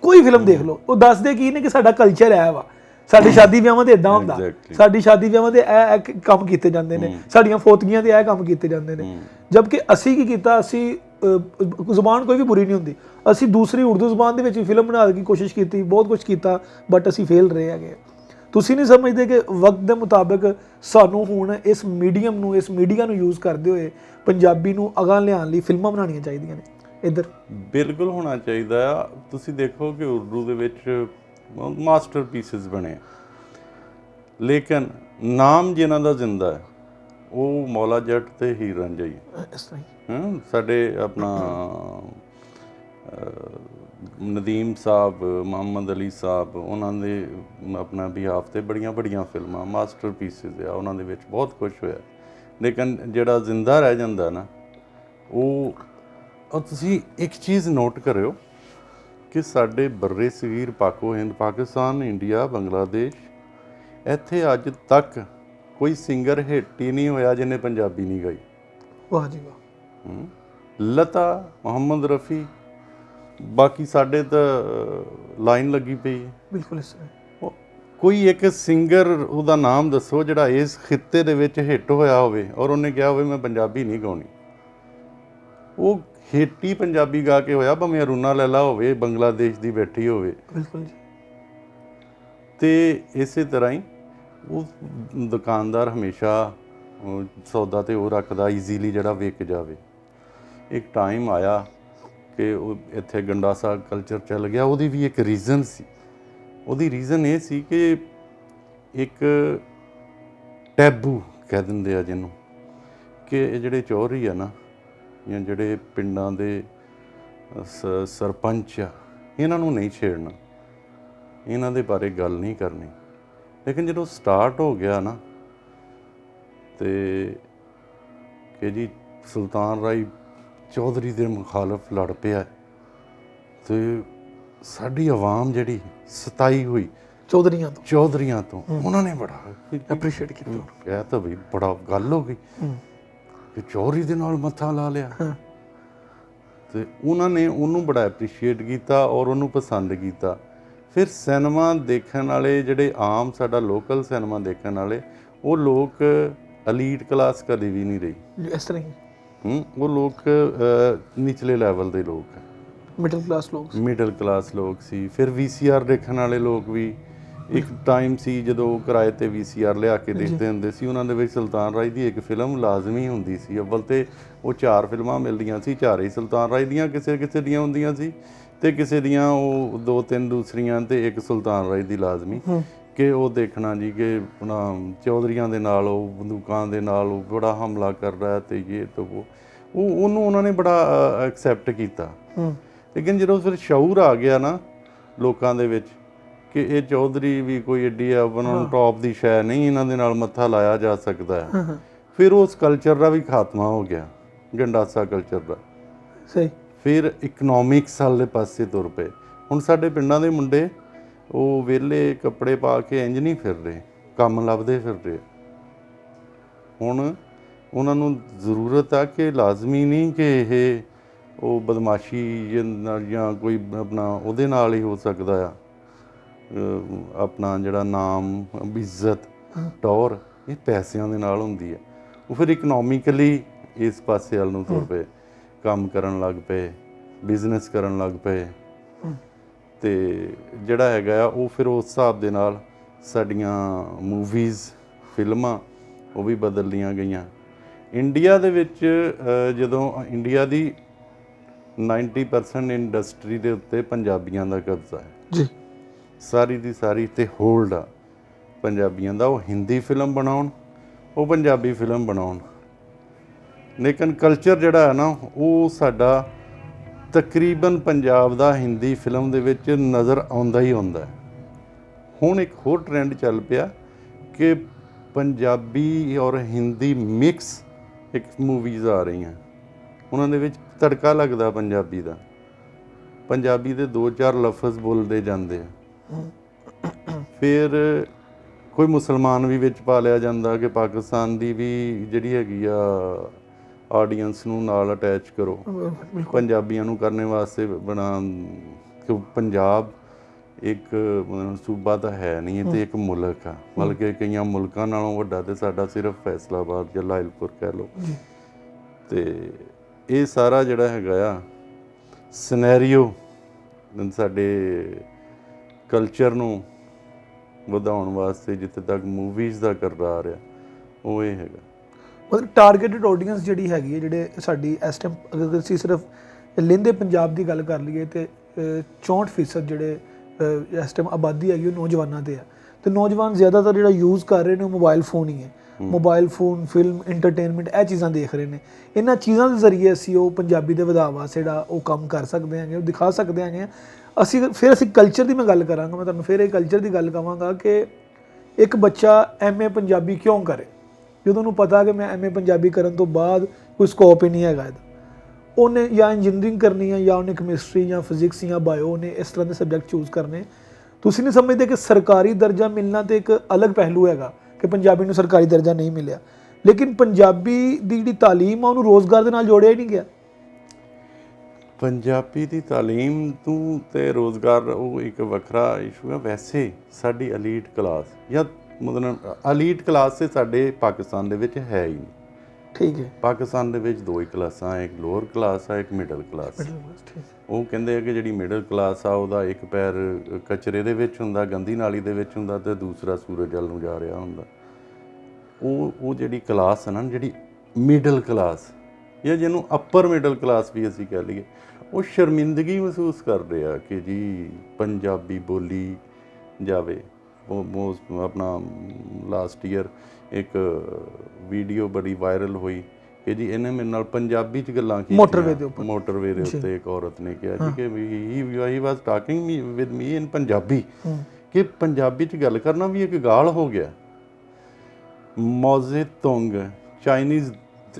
ਕੋਈ ਫਿਲਮ ਦੇਖ ਲਓ, ਉਹ ਦੱਸਦੇ ਕੀ ਨੇ ਕਿ ਸਾਡਾ ਕਲਚਰ ਹੈ ਵਾ, ਸਾਡੀ ਸ਼ਾਦੀ ਵਿਆਹਾਂ ਤੇ ਇਦਾਂ ਹੁੰਦਾ, ਸਾਡੀ ਸ਼ਾਦੀ ਵਿਆਹਾਂ ਤੇ ਇਹ ਕੰਮ ਕੀਤੇ ਜਾਂਦੇ ਨੇ, ਸਾਡੀਆਂ ਫੋਤਗੀਆਂ ਤੇ ਇਹ ਕੰਮ ਕੀਤੇ ਜਾਂਦੇ ਨੇ। ਜਦਕਿ ਅਸੀਂ ਕੀ ਕੀਤਾ, ਅਸੀਂ ਜ਼ੁਬਾਨ ਕੋਈ ਵੀ ਬੁਰੀ ਨਹੀਂ ਹੁੰਦੀ, ਅਸੀਂ ਦੂਸਰੀ ਉਰਦੂ ਜ਼ੁਬਾਨ ਦੇ ਵਿੱਚ ਵੀ ਫਿਲਮ ਬਣਾਉਣ ਦੀ ਕੋਸ਼ਿਸ਼ ਕੀਤੀ, ਬਹੁਤ ਕੁਝ ਕੀਤਾ, ਬਟ ਅਸੀਂ ਫੇਲ ਰਹੇ ਹੈਗੇ। ਤੁਸੀਂ ਨਹੀਂ ਸਮਝਦੇ ਕਿ ਵਕਤ ਦੇ ਮੁਤਾਬਿਕ ਸਾਨੂੰ ਹੁਣ ਇਸ ਮੀਡੀਅਮ ਨੂੰ, ਇਸ ਮੀਡੀਆ ਨੂੰ ਯੂਜ਼ ਕਰਦੇ ਹੋਏ ਪੰਜਾਬੀ ਨੂੰ ਅਗਾਂਹ ਲਿਆਉਣ ਲਈ ਫਿਲਮਾਂ ਬਣਾਉਣੀਆਂ ਚਾਹੀਦੀਆਂ ਨੇ? ਇੱਧਰ ਬਿਲਕੁਲ ਹੋਣਾ ਚਾਹੀਦਾ ਆ। ਤੁਸੀਂ ਦੇਖੋ ਕਿ ਉਰਦੂ ਦੇ ਵਿੱਚ ਮਾਸਟਰਪੀਸਿਸ ਬਣੇ, ਲੇਕਿਨ ਨਾਮ ਜਿਨ੍ਹਾਂ ਦਾ ਜ਼ਿੰਦਾ ਹੈ ਉਹ ਮੌਲਾ ਜੱਟ ਤੇ ਹੀਰ ਰਾਂਝਾ ਹੀ ਇਸ ਤਰ੍ਹਾਂ ਹੀ। ਸਾਡੇ ਆਪਣਾ ਨਦੀਮ ਸਾਹਿਬ, ਮੁਹੰਮਦ ਅਲੀ ਸਾਹਿਬ, ਉਹਨਾਂ ਦੇ ਆਪਣਾ ਬਿਹਾਫ 'ਤੇ ਬੜੀਆਂ ਬੜੀਆਂ ਫਿਲਮਾਂ ਮਾਸਟਰਪੀਸਿਸ ਆ, ਉਹਨਾਂ ਦੇ ਵਿੱਚ ਬਹੁਤ ਕੁਛ ਹੋਇਆ। ਲੇਕਿਨ ਜਿਹੜਾ ਜ਼ਿੰਦਾ ਰਹਿ ਜਾਂਦਾ ਨਾ, ਉਹ ਤੁਸੀਂ ਇੱਕ ਚੀਜ਼ ਨੋਟ ਕਰਿਓ ਕਿ ਸਾਡੇ ਬਰਰੇ ਸਗੀਰ, ਪਾਕੋ ਹਿੰਦ, ਪਾਕਿਸਤਾਨ, ਇੰਡੀਆ, ਬੰਗਲਾਦੇਸ਼, ਇੱਥੇ ਅੱਜ ਤੱਕ ਕੋਈ ਸਿੰਗਰ ਹਿੱਟ ਹੀ ਨਹੀਂ ਹੋਇਆ ਜਿਹਨੇ ਪੰਜਾਬੀ ਨਹੀਂ ਗਾਈ। ਵਾਹ ਜੀ ਵਾਹ। ਲਤਾ, ਮੁਹੰਮਦ ਰਫੀ, ਬਾਕੀ ਸਾਡੇ ਤਾਂ ਲਾਈਨ ਲੱਗੀ ਪਈ ਹੈ। ਬਿਲਕੁਲ ਇਸ ਤਰ੍ਹਾਂ। ਕੋਈ ਇੱਕ ਸਿੰਗਰ ਉਹਦਾ ਨਾਮ ਦੱਸੋ ਜਿਹੜਾ ਇਸ ਖਿੱਤੇ ਦੇ ਵਿੱਚ ਹਿੱਟ ਹੋਇਆ ਹੋਵੇ ਔਰ ਉਹਨੇ ਕਿਹਾ ਹੋਵੇ ਮੈਂ ਪੰਜਾਬੀ ਨਹੀਂ ਗਾਉਣੀ। ਉਹ ਹਿੱਟ ਹੀ ਪੰਜਾਬੀ ਗਾ ਕੇ ਹੋਇਆ, ਭਾਵੇਂ ਅਰੁਣਾ ਲੈਲਾ ਹੋਵੇ, ਬੰਗਲਾਦੇਸ਼ ਦੀ ਬੈਠੀ ਹੋਵੇ। ਬਿਲਕੁਲ ਜੀ। ਤੇ ਇਸੇ ਤਰ੍ਹਾਂ ਹੀ ਉਹ ਦੁਕਾਨਦਾਰ ਹਮੇਸ਼ਾ ਸੌਦਾ ਤੇ ਉਹ ਰੱਖਦਾ ਈਜ਼ੀਲੀ ਜਿਹੜਾ ਵਿਕ ਜਾਵੇ। ਇੱਕ ਟਾਈਮ ਆਇਆ ਕਿ ਉਹ ਇੱਥੇ ਗੰਡਾਸਾ ਕਲਚਰ ਚੱਲ ਗਿਆ। ਉਹਦੀ ਵੀ ਇੱਕ ਰੀਜ਼ਨ ਸੀ। ਉਹਦੀ ਰੀਜ਼ਨ ਇਹ ਸੀ ਕਿ ਇੱਕ ਟੈਬੂ ਕਹਿ ਦਿੰਦੇ ਆ ਜਿਹਨੂੰ, ਕਿ ਇਹ ਜਿਹੜੇ ਚੌਧਰੀ ਆ ਨਾ, ਜਾਂ ਜਿਹੜੇ ਪਿੰਡਾਂ ਦੇ ਸਰਪੰਚ ਆ, ਇਹਨਾਂ ਨੂੰ ਨਹੀਂ ਛੇੜਨਾ, ਇਹਨਾਂ ਦੇ ਬਾਰੇ ਗੱਲ ਨਹੀਂ ਕਰਨੀ। ਲੇਕਿਨ ਜਦੋਂ ਸਟਾਰਟ ਹੋ ਗਿਆ ਨਾ, ਤੇ ਕਿ ਜੀ ਸੁਲਤਾਨ ਰਾਏ ਚੌਧਰੀ ਦੇ ਮੁਖਾਲਫ ਲੜ ਪਿਆ, ਤੇ ਸਾਡੀ ਆਵਾਮ ਜਿਹੜੀ ਸਤਾਈ ਹੋਈ ਚੌਧਰੀਆਂ ਤੋਂ, ਉਹਨਾਂ ਨੇ ਬੜਾ ਐਪਰੀਸ਼ੀਏਟ ਕੀਤਾ। ਇਹ ਤਾਂ ਵੀ ਬੜਾ ਗੱਲ ਹੋ ਗਈ ਕਿ ਚੌਧਰੀ ਦੇ ਨਾਲ ਮੱਥਾ ਲਾ ਲਿਆ। ਤੇ ਉਹਨਾਂ ਨੇ ਉਹਨੂੰ ਬੜਾ ਐਪਰੀਸ਼ੀਏਟ ਕੀਤਾ ਔਰ ਉਹਨੂੰ ਪਸੰਦ ਕੀਤਾ। ਫਿਰ ਸਿਨੇਮਾ ਦੇਖਣ ਵਾਲੇ ਜਿਹੜੇ ਆਮ ਸਾਡਾ ਲੋਕਲ ਸਿਨੇਮਾ ਦੇਖਣ ਵਾਲੇ, ਉਹ ਲੋਕ ਅਲੀਟ ਕਲਾਸ ਕਦੇ ਵੀ ਨਹੀਂ ਰਹੀ। ਇਸ ਤਰ੍ਹਾਂ ਹੀ ਉਹ ਲੋਕ ਨਿਚਲੇ ਲੈਵਲ ਦੇ ਲੋਕ, ਮਿਡਲ ਕਲਾਸ ਲੋਕ ਸੀ। ਫਿਰ VCR ਦੇਖਣ ਵਾਲੇ ਲੋਕ ਵੀ, ਇੱਕ ਟਾਈਮ ਸੀ ਜਦੋਂ ਕਿਰਾਏ ਤੇ VCR ਲਿਆ ਕੇ ਦੇਖਦੇ ਹੁੰਦੇ ਸੀ। ਉਹਨਾਂ ਦੇ ਵਿੱਚ ਸੁਲਤਾਨ ਰਾਏ ਦੀ ਇੱਕ ਫਿਲਮ ਲਾਜ਼ਮੀ ਹੁੰਦੀ ਸੀ। ਅੱਵਲ ਤੇ ਉਹ 4 ਫਿਲਮਾਂ ਮਿਲਦੀਆਂ ਸੀ, 4 ਹੀ ਸੁਲਤਾਨ ਰਾਏ ਦੀਆਂ ਕਿਸੇ ਦੀਆਂ ਹੁੰਦੀਆਂ ਸੀ, ਤੇ ਕਿਸੇ ਦੀਆਂ ਉਹ 2-3 ਦੂਸਰੀਆਂ, ਤੇ ਇੱਕ ਸੁਲਤਾਨ ਰਾਏ ਦੀ ਲਾਜ਼ਮੀ, ਕਿ ਉਹ ਦੇਖਣਾ ਜੀ ਕਿ ਆਪਣਾ ਚੌਧਰੀਆਂ ਦੇ ਨਾਲ, ਉਹ ਬੰਦੂਕਾਂ ਦੇ ਨਾਲ ਉਹ ਬੜਾ ਹਮਲਾ ਕਰ ਰਿਹਾ, ਤੇ ਇਹ ਤਾਂ ਉਹਨੂੰ ਉਹਨਾਂ ਨੇ ਬੜਾ ਐਕਸੈਪਟ ਕੀਤਾ। ਲੇਕਿਨ ਜਦੋਂ ਫਿਰ ਸ਼ਊਰ ਆ ਗਿਆ ਨਾ ਲੋਕਾਂ ਦੇ ਵਿੱਚ ਕਿ ਇਹ ਚੌਧਰੀ ਵੀ ਕੋਈ ਐਡੀ ਆ, ਉਹਨਾਂ ਨੂੰ ਟੌਪ ਦੀ ਸ਼ੈ ਨਹੀਂ, ਇਹਨਾਂ ਦੇ ਨਾਲ ਮੱਥਾ ਲਾਇਆ ਜਾ ਸਕਦਾ ਹੈ, ਫਿਰ ਉਸ ਕਲਚਰ ਦਾ ਵੀ ਖਾਤਮਾ ਹੋ ਗਿਆ, ਗੰਡਾਸਾ ਕਲਚਰ ਦਾ। ਸਹੀ। ਫਿਰ ਇਕਨੋਮਿਕਸ ਵਾਲੇ ਪਾਸੇ ਤੁਰ ਪਏ। ਹੁਣ ਸਾਡੇ ਪਿੰਡਾਂ ਦੇ ਮੁੰਡੇ ਉਹ ਵਿਹਲੇ ਕੱਪੜੇ ਪਾ ਕੇ ਇੰਝ ਨਹੀਂ ਫਿਰ ਰਹੇ, ਕੰਮ ਲੱਭਦੇ ਫਿਰ ਰਹੇ। ਹੁਣ ਉਹਨਾਂ ਨੂੰ ਜ਼ਰੂਰਤ ਆ ਕਿ ਲਾਜ਼ਮੀ ਨਹੀਂ ਕਿ ਇਹ ਉਹ ਬਦਮਾਸ਼ੀ ਜਾਂ ਕੋਈ ਆਪਣਾ ਉਹਦੇ ਨਾਲ ਹੀ ਹੋ ਸਕਦਾ ਆ, ਆਪਣਾ ਜਿਹੜਾ ਨਾਮ, ਇੱਜ਼ਤ, ਟੌਰ, ਇਹ ਪੈਸਿਆਂ ਦੇ ਨਾਲ ਹੁੰਦੀ ਹੈ। ਉਹ ਫਿਰ ਇਕਨੋਮਿਕਲੀ ਇਸ ਪਾਸੇ ਵੱਲ ਨੂੰ ਤੁਰ ਪਏ, ਕੰਮ ਕਰਨ ਲੱਗ ਪਏ, ਬਿਜ਼ਨਸ ਕਰਨ ਲੱਗ ਪਏ। ਤੇ ਜਿਹੜਾ ਹੈਗਾ ਆ ਉਹ ਫਿਰ ਉਸ ਹਿਸਾਬ ਦੇ ਨਾਲ ਸਾਡੀਆਂ ਮੂਵੀਜ਼, ਫਿਲਮਾਂ ਉਹ ਵੀ ਬਦਲਦੀਆਂ ਗਈਆਂ। ਇੰਡੀਆ ਦੇ ਵਿੱਚ ਜਦੋਂ ਇੰਡੀਆ ਦੀ 90% ਇੰਡਸਟਰੀ ਦੇ ਉੱਤੇ ਪੰਜਾਬੀਆਂ ਦਾ ਕਬਜ਼ਾ ਹੈ ਜੀ ਸਾਰੀ ਦੀ ਸਾਰੀ ਤੇ ਹੋਲਡ ਆ ਪੰਜਾਬੀਆਂ ਦਾ। ਉਹ ਹਿੰਦੀ ਫਿਲਮ ਬਣਾਉਣ, ਉਹ ਪੰਜਾਬੀ ਫਿਲਮ ਬਣਾਉਣ, ਲੇਕਿਨ ਕਲਚਰ ਜਿਹੜਾ ਹੈ ਨਾ ਉਹ ਸਾਡਾ ਤਕਰੀਬਨ ਪੰਜਾਬ ਦਾ ਹਿੰਦੀ ਫਿਲਮ ਦੇ ਵਿੱਚ ਨਜ਼ਰ ਆਉਂਦਾ ਹੀ ਆਉਂਦਾ। ਹੁਣ ਇੱਕ ਹੋਰ ਟ੍ਰੈਂਡ ਚੱਲ ਪਿਆ ਕਿ ਪੰਜਾਬੀ ਔਰ ਹਿੰਦੀ ਮਿਕਸ ਇੱਕ ਮੂਵੀਜ਼ ਆ ਰਹੀਆਂ, ਉਹਨਾਂ ਦੇ ਵਿੱਚ ਤੜਕਾ ਲੱਗਦਾ ਪੰਜਾਬੀ ਦਾ, ਪੰਜਾਬੀ ਦੇ 2-4 ਲਫ਼ਜ਼ ਬੋਲਦੇ ਜਾਂਦੇ ਆ। ਫਿਰ ਕੋਈ ਮੁਸਲਮਾਨ ਵੀ ਵਿੱਚ ਪਾ ਲਿਆ ਜਾਂਦਾ ਕਿ ਪਾਕਿਸਤਾਨ ਦੀ ਵੀ ਜਿਹੜੀ ਹੈਗੀ ਆ ਆਡੀਅנס ਨੂੰ ਨਾਲ ਅਟੈਚ ਕਰੋ, ਪੰਜਾਬੀਆਂ ਨੂੰ ਕਰਨ ਵਾਸਤੇ ਬਣਾ ਕਿ ਪੰਜਾਬ ਇੱਕ ਸੂਬਾ ਤਾਂ ਹੈ ਨਹੀਂ ਤੇ ਇੱਕ ਮੁਲਕ ਆ, ਬਲਕਿ ਕਈਆਂ ਮੁਲਕਾਂ ਨਾਲੋਂ ਵੱਡਾ ਤੇ ਸਾਡਾ ਸਿਰਫ ਫੈਸਲਾਬਾਦ ਜਾਂ ਲਾਇਲਪੁਰ ਕਹਿ ਲਓ। ਤੇ ਇਹ ਸਾਰਾ ਜਿਹੜਾ ਹੈਗਾ ਆ ਸਿਨੈਰੀਓ ਸਾਡੇ ਕਲਚਰ ਨੂੰ ਵਧਾਉਣ ਵਾਸਤੇ ਜਿੱਥੇ ਤੱਕ ਮੂਵੀਜ਼ ਦਾ ਕਿਰਦਾਰ ਆ ਉਹ ਇਹ ਹੈਗਾ। ਮਤਲਬ ਟਾਰਗੇਟਡ ਆਡੀਅנס ਜਿਹੜੀ ਹੈਗੀ ਹੈ, ਜਿਹੜੇ ਸਾਡੀ ਇਸ ਟਾਈਮ ਅਗਰ ਅਸੀਂ ਸਿਰਫ ਲਹਿੰਦੇ ਪੰਜਾਬ ਦੀ ਗੱਲ ਕਰ ਲਈਏ ਤੇ 64% ਜਿਹੜੇ ਇਸ ਟਾਈਮ ਆਬਾਦੀ ਹੈਗੀ ਉਹ ਨੌਜਵਾਨਾਂ ਤੇ ਆ, ਤੇ ਨੌਜਵਾਨ ਜ਼ਿਆਦਾਤਰ ਜਿਹੜਾ ਯੂਜ਼ ਕਰ ਰਹੇ ਨੇ ਉਹ ਮੋਬਾਈਲ ਫੋਨ ਹੀ ਹੈ। ਮੋਬਾਈਲ ਫੋਨ, ਫਿਲਮ, ਐਂਟਰਟੇਨਮੈਂਟ, ਇਹ ਚੀਜ਼ਾਂ ਦੇਖ ਰਹੇ ਨੇ। ਇਹਨਾਂ ਚੀਜ਼ਾਂ ਦੇ ਜ਼ਰੀਏ ਅਸੀਂ ਉਹ ਪੰਜਾਬੀ ਦੇ ਵਧਾਅ ਵਾਸਤੇ ਜਿਹੜਾ ਉਹ ਕੰਮ ਕਰ ਸਕਦੇ ਹਾਂਗੇ, ਉਹ ਦਿਖਾ ਸਕਦੇ ਹਾਂਗੇ। ਅਸੀਂ ਕਲਚਰ ਦੀ ਮੈਂ ਗੱਲ ਕਰਾਂਗਾ, ਮੈਂ ਤੁਹਾਨੂੰ ਫਿਰ ਇਹ ਕਲਚਰ ਦੀ ਗੱਲ ਕਹਾਂਗਾ ਕਿ ਇੱਕ ਬੱਚਾ MA ਪੰਜਾਬੀ ਕਿਉਂ ਕਰੇ ਜਦੋਂ ਉਹਨੂੰ ਪਤਾ ਕਿ ਮੈਂ MA ਪੰਜਾਬੀ ਕਰਨ ਤੋਂ ਬਾਅਦ ਕੋਈ ਸਕੋਪ ਹੀ ਨਹੀਂ ਹੈਗਾ ਇਹਦਾ। ਉਹਨੇ ਜਾਂ ਇੰਜੀਨੀਅਰਿੰਗ ਕਰਨੀ ਹੈ ਜਾਂ ਉਹਨੇ ਕੈਮਿਸਟਰੀ ਜਾਂ ਫਿਜ਼ਿਕਸ ਜਾਂ ਬਾਇਓ, ਉਹਨੇ ਇਸ ਤਰ੍ਹਾਂ ਦੇ ਸਬਜੈਕਟ ਚੂਜ਼ ਕਰਨੇ। ਤੁਸੀਂ ਨਹੀਂ ਸਮਝਦੇ ਕਿ ਸਰਕਾਰੀ ਦਰਜਾ ਮਿਲਣਾ ਤੇ ਇੱਕ ਅਲੱਗ ਪਹਿਲੂ ਹੈਗਾ ਕਿ ਪੰਜਾਬੀ ਨੂੰ ਸਰਕਾਰੀ ਦਰਜਾ ਨਹੀਂ ਮਿਲਿਆ, ਲੇਕਿਨ ਪੰਜਾਬੀ ਦੀ ਜਿਹੜੀ ਤਾਲੀਮ ਆ ਉਹਨੂੰ ਰੋਜ਼ਗਾਰ ਦੇ ਨਾਲ ਜੋੜਿਆ ਹੀ ਨਹੀਂ ਗਿਆ। ਪੰਜਾਬੀ ਦੀ ਤਾਲੀਮ ਤੋਂ ਤੇ ਰੋਜ਼ਗਾਰ ਉਹ ਇੱਕ ਵੱਖਰਾ ਇਸ਼ੂ ਹੈ। ਵੈਸੇ ਸਾਡੀ ਐਲੀਟ ਕਲਾਸ ਜਾਂ ਮਤਲਬ ਐਲੀਟ ਕਲਾਸ ਤੇ ਸਾਡੇ ਪਾਕਿਸਤਾਨ ਦੇ ਵਿੱਚ ਹੈ ਹੀ ਨਹੀਂ। ਠੀਕ ਹੈ। ਪਾਕਿਸਤਾਨ ਦੇ ਵਿੱਚ 2 ਹੀ ਕਲਾਸਾਂ, ਇੱਕ ਲੋਅਰ ਕਲਾਸ ਆ, ਇੱਕ ਮਿਡਲ ਕਲਾਸ। ਉਹ ਕਹਿੰਦੇ ਆ ਕਿ ਜਿਹੜੀ ਮਿਡਲ ਕਲਾਸ ਆ ਉਹਦਾ ਇੱਕ ਪੈਰ ਕਚਰੇ ਦੇ ਵਿੱਚ ਹੁੰਦਾ, ਗੰਦੀ ਨਾਲੀ ਦੇ ਵਿੱਚ ਹੁੰਦਾ, ਤੇ ਦੂਸਰਾ ਸੂਰਜ ਵੱਲ ਨੂੰ ਜਾ ਰਿਹਾ ਹੁੰਦਾ। ਉਹ ਜਿਹੜੀ ਕਲਾਸ ਹੈ ਨਾ, ਜਿਹੜੀ ਮਿਡਲ ਕਲਾਸ ਜਾਂ ਜਿਹਨੂੰ ਅਪਰ ਮਿਡਲ ਕਲਾਸ ਵੀ ਅਸੀਂ ਕਹਿ ਲਈਏ, ਉਹ ਸ਼ਰਮਿੰਦਗੀ ਮਹਿਸੂਸ ਕਰ ਰਿਹਾ ਕਿ ਜੀ ਪੰਜਾਬੀ ਬੋਲੀ ਜਾਵੇ। ਉਹ ਆਪਣਾ ਲਾਸਟ ਈਅਰ ਇੱਕ ਵੀਡੀਓ ਬੜੀ ਵਾਇਰਲ ਹੋਈ ਕਿ ਜੀ ਇਹਨੇ ਮੇਰੇ ਨਾਲ ਪੰਜਾਬੀ 'ਚ ਗੱਲਾਂ ਕੀਤੀਆਂ ਮੋਟਰਵੇ ਦੇ ਉੱਤੇ। ਇੱਕ ਔਰਤ ਨੇ ਕਿਹਾ ਜੀ ਕਿ ਹੀ ਵਾਸ ਟਾਕਿੰਗ ਵਿਦ ਮੀ ਇਨ ਪੰਜਾਬੀ, ਕਿ ਪੰਜਾਬੀ 'ਚ ਗੱਲ ਕਰਨਾ ਵੀ ਇੱਕ ਗਾਲ ਹੋ ਗਿਆ। ਮੌਜ਼ੇ ਤੁੰਗ ਚਾਈਨੀਜ਼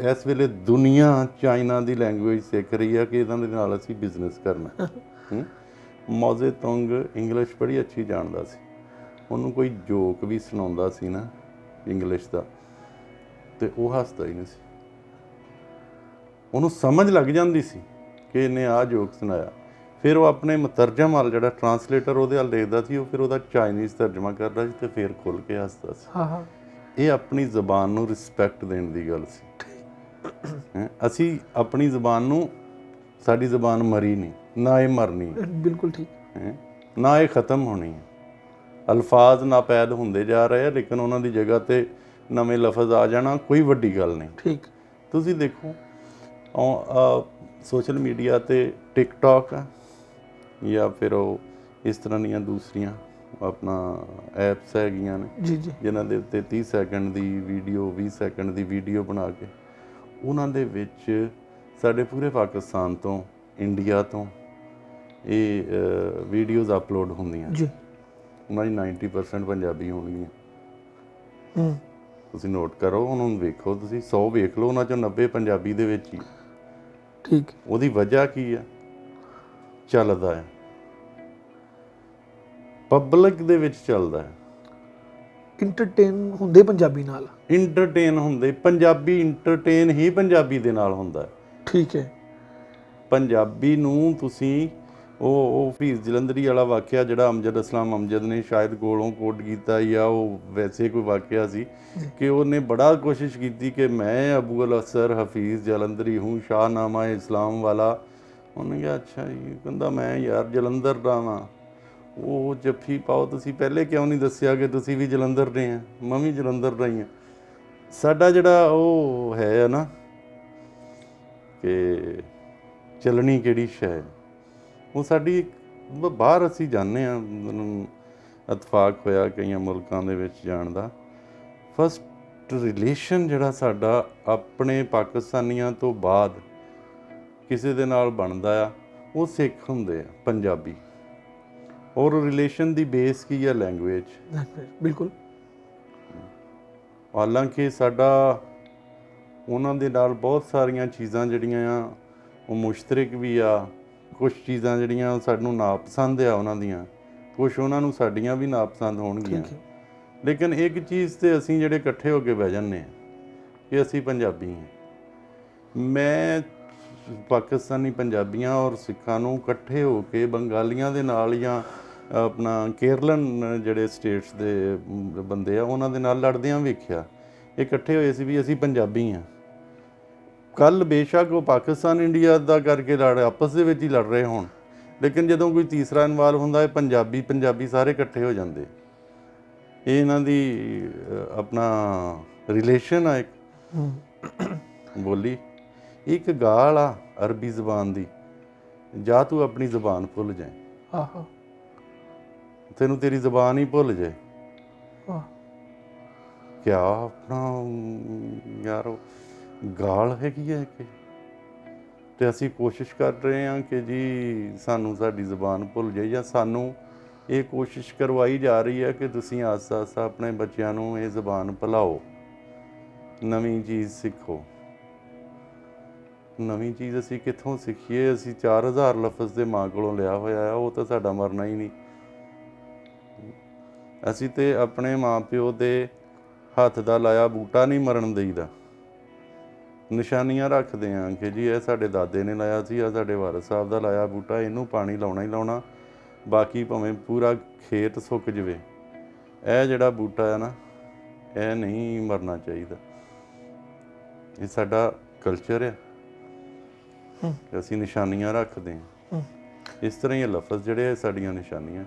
ਇਸ ਵੇਲੇ ਦੁਨੀਆ ਚਾਈਨਾ ਦੀ ਲੈਂਗੁਏਜ ਸਿੱਖ ਰਹੀ ਹੈ ਕਿ ਇਹਨਾਂ ਦੇ ਨਾਲ ਅਸੀਂ ਬਿਜ਼ਨਸ ਕਰਨਾ। ਮੌਜ਼ੇ ਤੁੰਗ ਇੰਗਲਿਸ਼ ਬੜੀ ਅੱਛੀ ਜਾਣਦਾ ਸੀ। ਉਹਨੂੰ ਕੋਈ ਜੋਕ ਵੀ ਸੁਣਾਉਂਦਾ ਸੀ ਨਾ ਇੰਗਲਿਸ਼ ਦਾ ਤੇ ਉਹ ਹੱਸਦਾ ਹੀ ਨਹੀਂ ਸੀ। ਉਹਨੂੰ ਸਮਝ ਲੱਗ ਜਾਂਦੀ ਸੀ ਕਿ ਇਹਨੇ ਆਹ ਜੋਕ ਸੁਣਾਇਆ। ਫਿਰ ਉਹ ਆਪਣੇ ਮੁਤਰਜਮ ਵੱਲ, ਜਿਹੜਾ ਟਰਾਂਸਲੇਟਰ ਉਹਦੇ ਵੱਲ ਦੇਖਦਾ ਸੀ, ਉਹ ਫਿਰ ਉਹਦਾ ਚਾਈਨੀਜ਼ ਤਰਜਮਾ ਕਰਦਾ ਸੀ ਤੇ ਫਿਰ ਖੁੱਲ੍ਹ ਕੇ ਹੱਸਦਾ ਸੀ। ਇਹ ਆਪਣੀ ਜ਼ਬਾਨ ਨੂੰ ਰਿਸਪੈਕਟ ਦੇਣ ਦੀ ਗੱਲ ਸੀ। ਅਸੀਂ ਆਪਣੀ ਜ਼ਬਾਨ ਨੂੰ, ਸਾਡੀ ਜ਼ਬਾਨ ਮਰੀ ਨਹੀਂ, ਨਾ ਇਹ ਮਰਨੀ, ਬਿਲਕੁਲ ਠੀਕ, ਨਾ ਇਹ ਖਤਮ ਹੋਣੀ ਹੈ। ਅਲਫਾਜ਼ ਨਾਪੈਦ ਹੁੰਦੇ ਜਾ ਰਹੇ ਆ, ਲੇਕਿਨ ਉਹਨਾਂ ਦੀ ਜਗ੍ਹਾ ਤੇ ਨਵੇਂ ਲਫ਼ਜ਼ ਆ ਜਾਣਾ ਕੋਈ ਵੱਡੀ ਗੱਲ ਨਹੀਂ। ਠੀਕ। ਤੁਸੀਂ ਦੇਖੋ ਸੋਸ਼ਲ ਮੀਡੀਆ 'ਤੇ ਟਿਕਟੌਕ ਆ ਜਾਂ ਫਿਰ ਉਹ ਇਸ ਤਰ੍ਹਾਂ ਦੀਆਂ ਦੂਸਰੀਆਂ ਆਪਣਾ ਐਪਸ ਹੈਗੀਆਂ ਨੇ ਜੀ ਜਿਨ੍ਹਾਂ ਦੇ ਉੱਤੇ 30 ਸੈਕਿੰਡ ਦੀ ਵੀਡੀਓ, 20 ਸੈਕਿੰਡ ਦੀ ਵੀਡੀਓ ਬਣਾ ਕੇ ਉਹਨਾਂ ਦੇ ਵਿੱਚ ਸਾਡੇ ਪੂਰੇ ਪਾਕਿਸਤਾਨ ਤੋਂ, ਇੰਡੀਆ ਤੋਂ ਇਹ ਵੀਡੀਓਜ਼ ਅਪਲੋਡ ਹੁੰਦੀਆਂ ਜੀ। ਉਹਨਾਂ ਦੀ 90% ਪੰਜਾਬੀ ਹੋਣਗੀਆਂ। ਤੁਸੀਂ ਨੋਟ ਕਰੋ, ਉਹਨਾਂ ਨੂੰ ਵੇਖੋ, ਤੁਸੀਂ 100 ਵੇਖ ਲਓ, ਉਹਨਾਂ 'ਚੋਂ 90 ਪੰਜਾਬੀ ਦੇ ਵਿੱਚ ਹੀ। ਠੀਕ। ਉਹਦੀ ਵਜ੍ਹਾ ਕੀ ਆ? ਚੱਲਦਾ ਹੈ, ਪਬਲਿਕ ਦੇ ਵਿੱਚ ਚੱਲਦਾ ਹੈ। ਇੰਟਰਟੇਨ ਹੁੰਦੇ ਪੰਜਾਬੀ ਨਾਲ, ਇੰਟਰਟੇਨ ਹੁੰਦੇ ਪੰਜਾਬੀ, ਇੰਟਰਟੇਨ ਹੀ ਪੰਜਾਬੀ ਦੇ ਨਾਲ ਹੁੰਦਾ। ਠੀਕ ਹੈ। ਪੰਜਾਬੀ ਨੂੰ ਤੁਸੀਂ ਉਹ ਹਫੀਜ਼ ਜਲੰਧਰੀ ਵਾਲਾ ਵਾਕਿਆ ਜਿਹੜਾ ਅਮਜਦ ਅਸਲਾਮ ਅਮਜਦ ਨੇ ਸ਼ਾਇਦ ਕੋਲੋਂ ਕੋਟ ਕੀਤਾ, ਜਾਂ ਉਹ ਵੈਸੇ ਕੋਈ ਵਾਕਿਆ ਸੀ ਕਿ ਉਹਨੇ ਬੜਾ ਕੋਸ਼ਿਸ਼ ਕੀਤੀ ਕਿ ਮੈਂ ਅਬੂ ਅਲ ਅਸਰ ਹਫੀਜ਼ ਜਲੰਧਰੀ ਹੂੰ, ਸ਼ਾਹਨਾਮਾ ਇਸਲਾਮ ਵਾਲਾ। ਉਹਨੇ ਕਿਹਾ ਅੱਛਾ ਜੀ, ਕਹਿੰਦਾ ਮੈਂ ਯਾਰ ਜਲੰਧਰ ਦਾ ਵਾਂ। ਉਹ ਜੱਫੀ ਪਾਓ, ਤੁਸੀਂ ਪਹਿਲੇ ਕਿਉਂ ਨਹੀਂ ਦੱਸਿਆ ਕਿ ਤੁਸੀਂ ਵੀ ਜਲੰਧਰ ਦੇ ਆ? ਮੈਂ ਵੀ ਜਲੰਧਰ ਦਾ ਹੀ ਹਾਂ। ਸਾਡਾ ਜਿਹੜਾ ਉਹ ਹੈ ਨਾ ਕਿ ਚੱਲਣੀ ਕਿਹੜੀ ਸ਼ੈ ਹੈ। ਉਹ ਸਾਡੀ ਬਾਹਰ ਅਸੀਂ ਜਾਂਦੇ ਹਾਂ, ਮੈਨੂੰ ਇਤਫਾਕ ਹੋਇਆ ਕਈਆਂ ਮੁਲਕਾਂ ਦੇ ਵਿੱਚ ਜਾਣ ਦਾ। ਫਸਟ ਰਿਲੇਸ਼ਨ ਜਿਹੜਾ ਸਾਡਾ ਆਪਣੇ ਪਾਕਿਸਤਾਨੀਆਂ ਤੋਂ ਬਾਅਦ ਕਿਸੇ ਦੇ ਨਾਲ ਬਣਦਾ ਆ, ਉਹ ਸਿੱਖ ਹੁੰਦੇ ਆ, ਪੰਜਾਬੀ। ਔਰ ਰਿਲੇਸ਼ਨ ਦੀ ਬੇਸ ਕੀ ਆ? ਲੈਂਗੁਏਜ। ਬਿਲਕੁਲ। ਹਾਲਾਂਕਿ ਸਾਡਾ ਉਹਨਾਂ ਦੇ ਨਾਲ ਬਹੁਤ ਸਾਰੀਆਂ ਚੀਜ਼ਾਂ ਜਿਹੜੀਆਂ ਆ ਉਹ ਮੁਸ਼ਤਰਕ ਵੀ ਆ। ਕੁਛ ਚੀਜ਼ਾਂ ਜਿਹੜੀਆਂ ਸਾਨੂੰ ਨਾਪਸੰਦ ਆ ਉਹਨਾਂ ਦੀਆਂ, ਕੁਛ ਉਹਨਾਂ ਨੂੰ ਸਾਡੀਆਂ ਵੀ ਨਾਪਸੰਦ ਹੋਣਗੀਆਂ। ਲੇਕਿਨ ਇੱਕ ਚੀਜ਼ ਤੇ ਅਸੀਂ ਜਿਹੜੇ ਇਕੱਠੇ ਹੋ ਕੇ ਬਹਿ ਜਾਂਦੇ ਹਾਂ ਕਿ ਅਸੀਂ ਪੰਜਾਬੀ ਹਾਂ। ਮੈਂ ਪਾਕਿਸਤਾਨੀ ਪੰਜਾਬੀਆਂ ਔਰ ਸਿੱਖਾਂ ਨੂੰ ਇਕੱਠੇ ਹੋ ਕੇ ਬੰਗਾਲੀਆਂ ਦੇ ਨਾਲ ਜਾਂ ਆਪਣਾ ਕੇਰਲਨ ਜਿਹੜੇ ਸਟੇਟਸ ਦੇ ਬੰਦੇ ਆ ਉਹਨਾਂ ਦੇ ਨਾਲ ਲੜਦਿਆਂ ਵੇਖਿਆ। ਇਹ ਇਕੱਠੇ ਹੋਏ ਸੀ ਵੀ ਅਸੀਂ ਪੰਜਾਬੀ ਹਾਂ। ਕੱਲ੍ਹ ਬੇਸ਼ੱਕ ਉਹ ਪਾਕਿਸਤਾਨ ਇੰਡੀਆ ਦਾ ਕਰਕੇ ਆਪਸ ਦੇ ਵਿੱਚ ਹੀ ਲੜ ਰਹੇ ਹੋਣ, ਲੇਕਿਨ ਜਦੋਂ ਕੋਈ ਤੀਸਰਾ ਇਨਵਾਲਵ ਹੁੰਦਾ ਹੈ, ਪੰਜਾਬੀ ਸਾਰੇ ਇਕੱਠੇ ਹੋ ਜਾਂਦੇ। ਇਹ ਇਹਨਾਂ ਦੀ ਆਪਣਾ ਰਿਲੇਸ਼ਨ ਆ। ਇੱਕ ਬੋਲੀ, ਇੱਕ ਗਾਲ ਆ ਅਰਬੀ ਜ਼ਬਾਨ ਦੀ, ਜਾਂ ਤੂੰ ਆਪਣੀ ਜ਼ਬਾਨ ਭੁੱਲ ਜਾਏ, ਤੈਨੂੰ ਤੇਰੀ ਜ਼ਬਾਨ ਹੀ ਭੁੱਲ ਜਾਏ। ਕਿਆ ਆਪਣਾ ਯਾਰ ਗਾਲ ਹੈਗੀ ਹੈ ਕਿ, ਤੇ ਅਸੀਂ ਕੋਸ਼ਿਸ਼ ਕਰ ਰਹੇ ਹਾਂ ਕਿ ਜੀ ਸਾਨੂੰ ਸਾਡੀ ਜ਼ਬਾਨ ਭੁੱਲ ਜਾਏ, ਜਾਂ ਸਾਨੂੰ ਇਹ ਕੋਸ਼ਿਸ਼ ਕਰਵਾਈ ਜਾ ਰਹੀ ਹੈ ਕਿ ਤੁਸੀਂ ਆਸਤਾ ਆਸਤਾ ਆਪਣੇ ਬੱਚਿਆਂ ਨੂੰ ਇਹ ਜ਼ਬਾਨ ਭੁਲਾਓ, ਨਵੀਂ ਚੀਜ਼ ਸਿੱਖੋ। ਨਵੀਂ ਚੀਜ਼ ਅਸੀਂ ਕਿੱਥੋਂ ਸਿੱਖੀਏ? ਅਸੀਂ 4000 ਲਫ਼ਜ਼ ਦੇ ਮਾਂ ਕੋਲੋਂ ਲਿਆ ਹੋਇਆ ਆ, ਉਹ ਤਾਂ ਸਾਡਾ ਮਰਨਾ ਹੀ ਨਹੀਂ। ਅਸੀਂ ਤੇ ਆਪਣੇ ਮਾਂ ਪਿਓ ਦੇ ਹੱਥ ਦਾ ਲਾਇਆ ਬੂਟਾ ਨਹੀਂ ਮਰਨ ਦੇਈਦਾ। ਨਿਸ਼ਾਨੀਆਂ ਰੱਖਦੇ ਹਾਂ ਕਿ ਜੀ ਇਹ ਸਾਡੇ ਦਾਦੇ ਨੇ ਲਾਇਆ ਸੀ, ਆ ਸਾਡੇ ਵਾਰਿਸ ਸਾਹਿਬ ਦਾ ਲਾਇਆ ਬੂਟਾ, ਇਹਨੂੰ ਪਾਣੀ ਲਾਉਣਾ ਹੀ ਲਾਉਣਾ, ਬਾਕੀ ਭਾਵੇਂ ਪੂਰਾ ਖੇਤ ਸੁੱਕ ਜਾਵੇ, ਇਹ ਜਿਹੜਾ ਬੂਟਾ ਹੈ ਨਾ, ਇਹ ਨਹੀਂ ਮਰਨਾ ਚਾਹੀਦਾ। ਇਹ ਸਾਡਾ ਕਲਚਰ ਹੈ, ਅਸੀਂ ਨਿਸ਼ਾਨੀਆਂ ਰੱਖਦੇ ਹਾਂ। ਇਸ ਤਰ੍ਹਾਂ ਹੀ ਲਫ਼ਜ਼ ਜਿਹੜੇ ਸਾਡੀਆਂ ਨਿਸ਼ਾਨੀਆਂ।